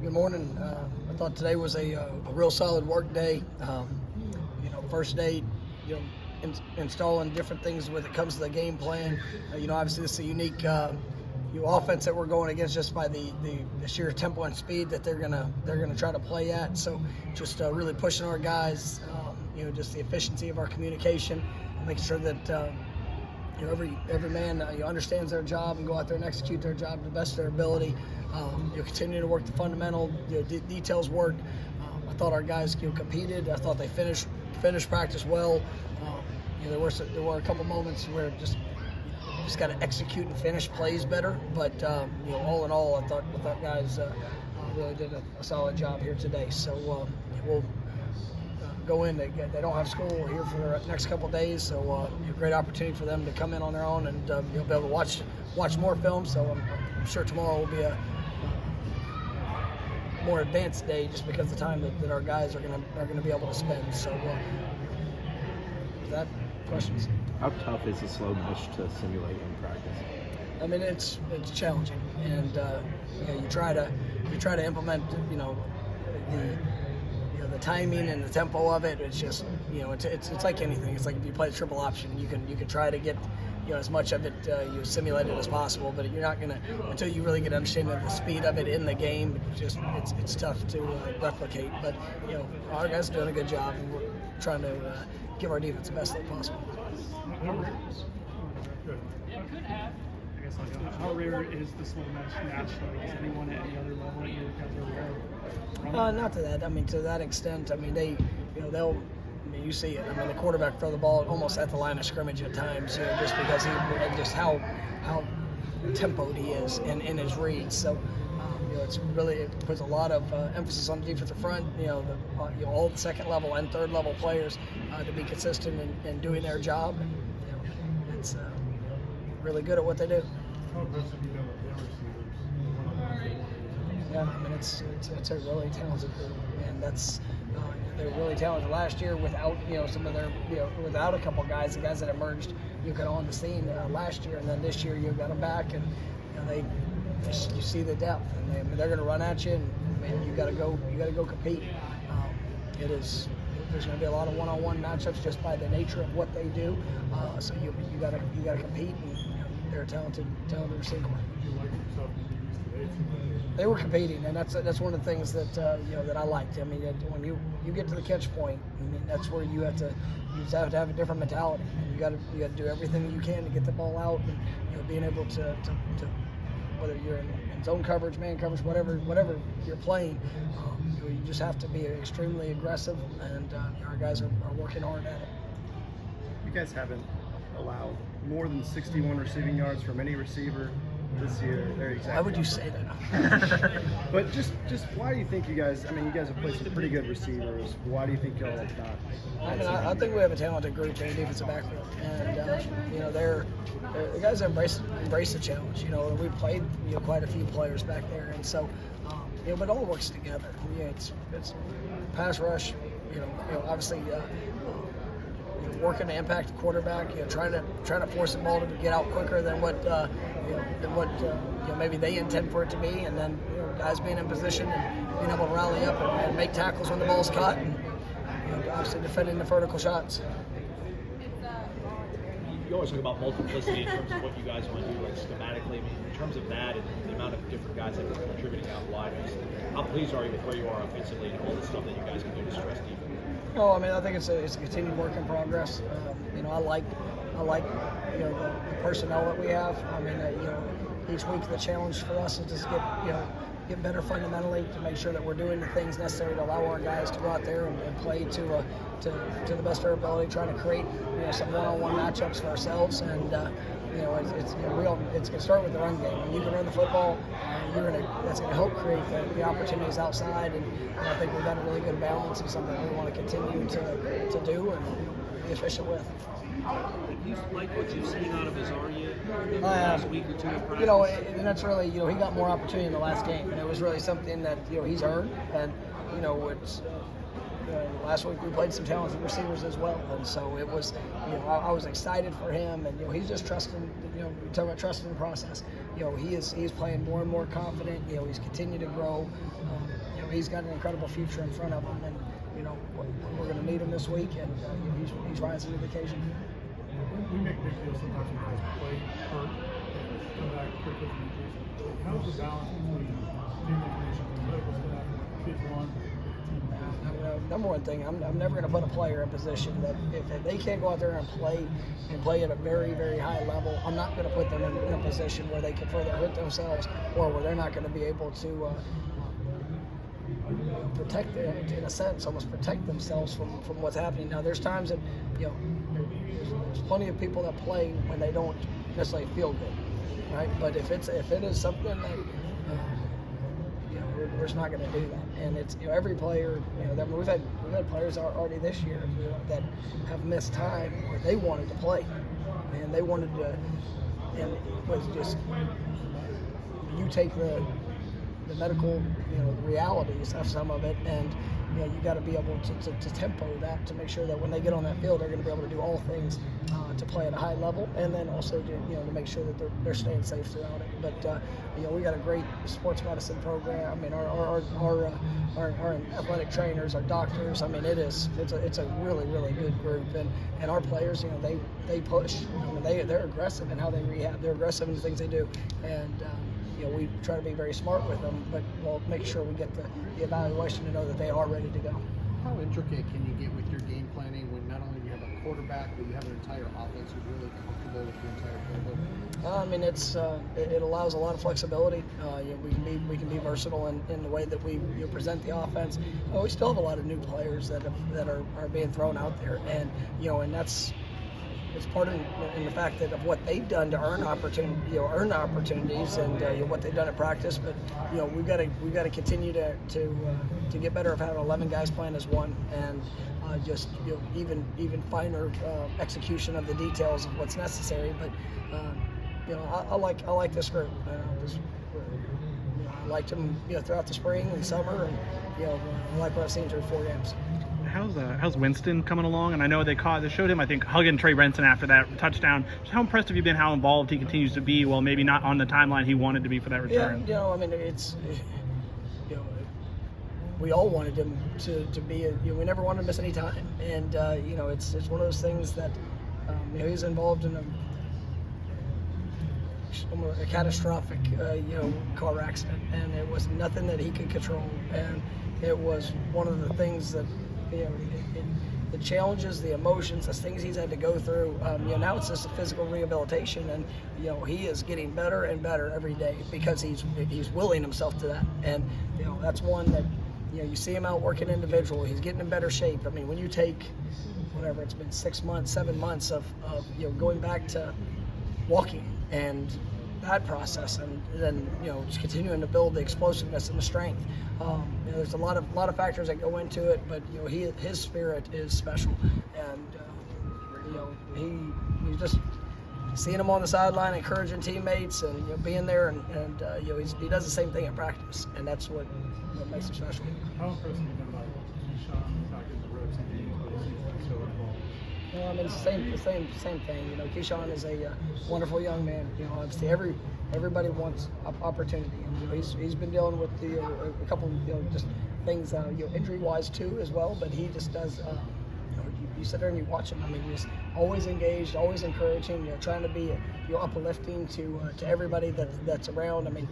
Good morning. I thought today was a real solid work day. First day, installing different things when it comes to the game plan. Obviously this is a unique offense that we're going against just by the sheer tempo and speed that they're gonna try to play at. So just really pushing our guys. Just the efficiency of our communication, making sure that every man understands their job and go out there and execute their job to the best of their ability. Continue to work the fundamental details work. I thought our guys competed. I thought they finished practice well. There were a couple moments where just got to execute and finish plays better. But all in all, I thought guys really did a solid job here today. So we'll go in. They don't have school here for the next couple of days, so a great opportunity for them to come in on their own and be able to watch more film. So I'm sure tomorrow will be a more advanced day just because of the time that our guys are gonna be able to spend. So is that questions? How tough is the slow mesh to simulate in practice? I mean, it's challenging, and you try to implement the timing and the tempo of it. It's just it's like anything. It's like if you play the triple option, you can try to get as much of it simulated as possible, but you're not gonna until you really get an understanding of the speed of it in the game. It's tough to replicate. But our guys are doing a good job, and we're trying to give our defense the best look possible. How rare is the slow match nationally? Is anyone at any other level that you guys are rare? Not to that. I mean, to that extent. I mean, you see it. I mean, the quarterback throw the ball almost at the line of scrimmage at times, just because how tempoed he is in his reads. So, it puts a lot of emphasis on the defensive front. All the second level and third level players to be consistent in doing their job. And, it's really good at what they do. How aggressive have you been with their receivers? Yeah, I mean it's a really talented group, and they're really talented. Last year, without some of their without a couple guys, the guys that emerged on the scene last year, and then this year you got them back, and you see the depth, and they're going to run at you, and you got to go compete. There's going to be a lot of one-on-one matchups just by the nature of what they do. So you got to compete, and they're a talented receiver. They were competing, and that's one of the things that that I liked. I mean, when you get to the catch point, I mean, that's where you have to have a different mentality. And you got to do everything that you can to get the ball out, and being able to whether you're in zone coverage, man coverage, whatever you're playing, you just have to be extremely aggressive, and our guys are working hard at it. You guys haven't allowed more than 61 receiving yards from any receiver this year. Why would you say that? But just why do you think you guys? I mean, you guys have played some pretty good receivers. Why do you think y'all have not? I mean, I think we have a talented group in the defensive backfield, and the guys embrace the challenge. We played quite a few players back there, and so but it all works together. It's pass rush. Obviously. Working to impact the quarterback, trying to force the ball to get out quicker than what maybe they intend for it to be, and then guys being in position and being able to rally up and make tackles when the ball's caught, and obviously defending the vertical shots. You always talk about multiplicity in terms of what you guys want to do, like schematically. I mean, in terms of that and the amount of different guys that are contributing out wide, how pleased are you with where you are offensively and all the stuff that you guys can do to stress defense? Oh, I mean, I think it's a continued work in progress. I like the personnel that we have. I mean, each week the challenge for us is just get better fundamentally to make sure that we're doing the things necessary to allow our guys to go out there and play to the best of their ability, trying to create some one-on-one matchups for ourselves, and it's going to start with the run game. When you can run the football, that's going to help create the opportunities outside, and I think we've got a really good balance and something we want to continue to do and be efficient with. Do you like what you've seen out of Azaria in the last week or two of practice? And that's really, he got more opportunity in the last game, and it was really something that, he's earned, and, it's, last week we played some talented receivers as well, and so it was, I was excited for him, and, he's just trusting, we talk about trusting the process. he's playing more and more confident. He's continued to grow. He's got an incredible future in front of him, and we're going to meet him this week, and he's rising to the occasion. We make a big deal sometimes when guys play hurt and come back quickly from injuries. How's the balance between getting information from the medical staff and what the kids want? Number one thing, I'm never going to put a player in a position that if they can't go out there and play at a very, very high level, I'm not going to put them in a position where they can further hurt themselves or where they're not going to be able to protect, in a sense, almost protect themselves from what's happening. Now, there's times that, there's plenty of people that play when they don't necessarily feel good, right? But if it is something that, we're just not going to do that. And it's every player. We've had players already this year that have missed time where they wanted to play, and they wanted to. And it was just you take the medical realities of some of it, and you got to be able to tempo that to make sure that when they get on that field, they're going to be able to do all things to play at a high level, and then also to make sure that they're staying safe throughout it. But we got a great sports medicine program. I mean, our athletic trainers, our doctors. I mean, it's a really, really good group, and our players, they push. They're aggressive in how they rehab. They're aggressive in the things they do, and we try to be very smart with them, but we'll make sure we get the evaluation to know that they are ready to go. How intricate can you get with your game planning when not only do you have a quarterback, but you have an entire offense who's really comfortable with the entire playbook? I mean, it allows a lot of flexibility. We can be versatile in the way that we present the offense. We still have a lot of new players that are being thrown out there, and and that's. It's part in the fact that of what they've done to earn opportunities, and what they've done at practice. But we've got to continue to get better at having 11 guys playing as one, and just even finer execution of the details of what's necessary. But I like this group. I liked them throughout the spring and summer, and I like what I've seen through 4 games. How's Winston coming along? And I know they showed him, I think, hugging Trey Benson after that touchdown. Just how impressed have you been how involved he continues to be, while maybe not on the timeline he wanted to be for that return? Yeah, I mean, it's we all wanted him to be. We never wanted him to miss any time, and it's one of those things that he's involved in a catastrophic car accident, and it was nothing that he could control, and it was one of the things that. The challenges, the emotions, the things he's had to go through. Now it's just a physical rehabilitation, and he is getting better and better every day because he's willing himself to that. And that's one that you see him out working individually. He's getting in better shape. I mean, when you take whatever it's been 6 months, 7 months of going back to walking and that process, and then just continuing to build the explosiveness and the strength. There's a lot of factors that go into it, but his spirit is special, and he's just seeing him on the sideline, encouraging teammates, and being there, and he does the same thing at practice, and that's what makes him special. How impressed have you been by Keyshawn not getting the reps he needs, but he seems to be so involved? I mean, it's the same thing. Keyshawn is a wonderful young man. Obviously everybody wants opportunity, and he's been dealing with a couple just things injury-wise too as well. But he just does. You sit there and you watch him. I mean, he's always engaged, always encouraging. Trying to be uplifting to everybody that's around. I mean,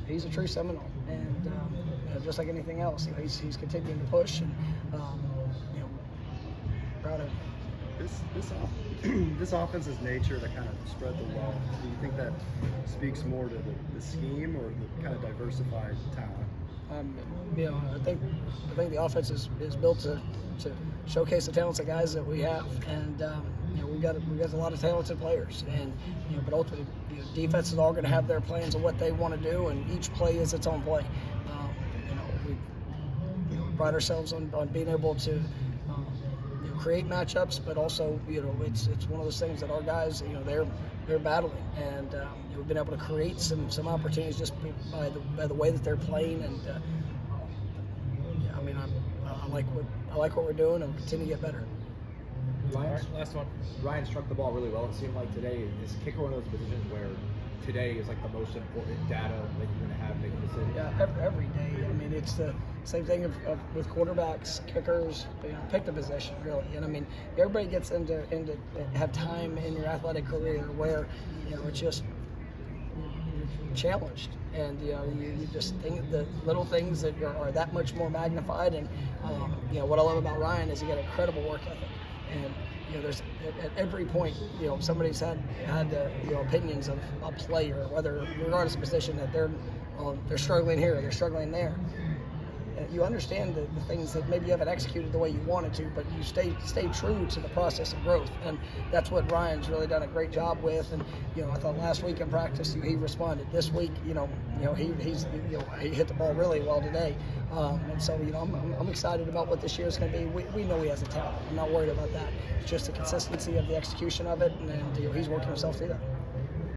he's a true Seminole, and just like anything else, he's continuing to push, and proud of him. This offense's nature to kind of spread the wealth, do you think that speaks more to the scheme or the kind of diversified talent? I think the offense is built to showcase the talents of guys that we have, and we've got a lot of talented players, and but ultimately defense is all going to have their plans of what they want to do, and each play is its own play. We pride ourselves on being able to create matchups, but also it's one of those things that our guys they're battling, and we've been able to create some opportunities just by the way that they're playing, and I mean I like what we're doing, and we'll continue to get better. Last one. Ryan struck the ball really well. It seemed like today, is kicker one of those positions where today is like the most important data that you're going to have making decisions? Yeah, every day. I mean, it's the same thing with quarterbacks, kickers. Pick the position really. And I mean, everybody gets into have time in your athletic career where it's just challenged, and you just think the little things that are that much more magnified. And what I love about Ryan is he got incredible work ethic, and there's at every point somebody's had opinions of a player, whether regardless of position, that they're struggling here or they're struggling there. You understand the things that maybe you haven't executed the way you wanted to, but you stay true to the process of growth, and that's what Ryan's really done a great job with. And I thought last week in practice he responded. This week, he hit the ball really well today, and so I'm excited about what this year is going to be. We know he has a talent. I'm not worried about that. It's just the consistency of the execution of it, and he's working himself through that.